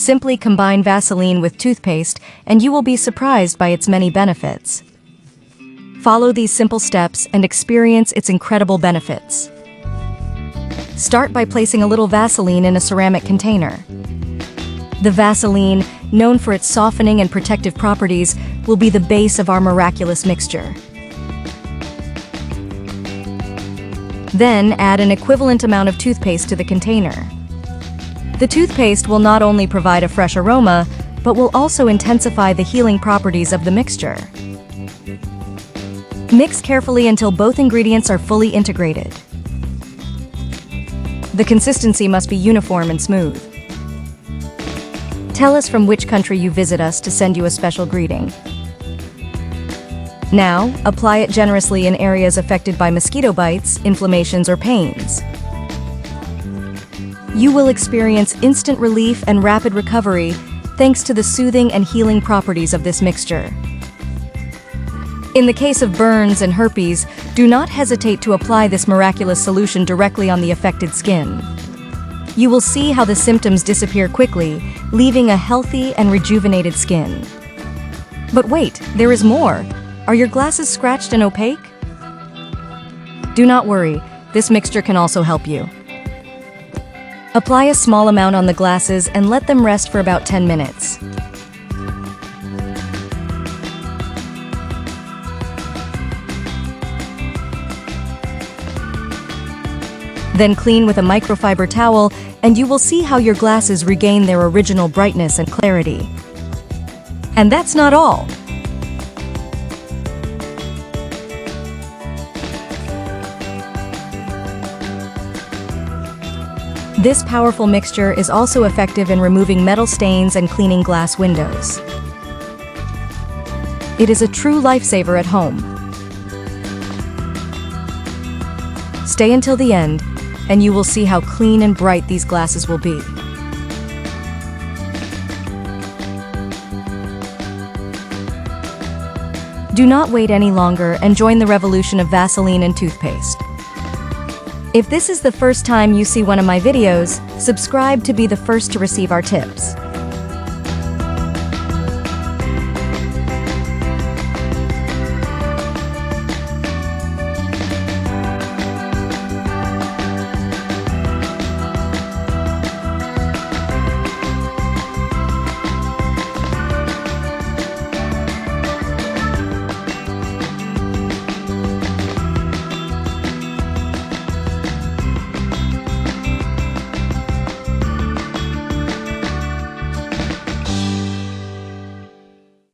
Simply combine Vaseline with toothpaste and you will be surprised by its many benefits. Follow these simple steps and experience its incredible benefits. Start by placing a little Vaseline in a ceramic container. The Vaseline, known for its softening and protective properties, will be the base of our miraculous mixture. Then add an equivalent amount of toothpaste to the container. The toothpaste will not only provide a fresh aroma, but will also intensify the healing properties of the mixture. Mix carefully until both ingredients are fully integrated. The consistency must be uniform and smooth. Tell us from which country you visit us to send you a special greeting. Now, apply it generously in areas affected by mosquito bites, inflammations, or pains. You will experience instant relief and rapid recovery thanks to the soothing and healing properties of this mixture. In the case of burns and herpes, do not hesitate to apply this miraculous solution directly on the affected skin. You will see how the symptoms disappear quickly, leaving a healthy and rejuvenated skin. But wait, there is more. Are your glasses scratched and opaque? Do not worry, this mixture can also help you. Apply a small amount on the glasses and let them rest for about 10 minutes. Then clean with a microfiber towel and you will see how your glasses regain their original brightness and clarity. And that's not all. This powerful mixture is also effective in removing metal stains and cleaning glass windows. It is a true lifesaver at home. Stay until the end, and you will see how clean and bright these glasses will be. Do not wait any longer and join the revolution of Vaseline and toothpaste. If this is the first time you see one of my videos, subscribe to be the first to receive our tips.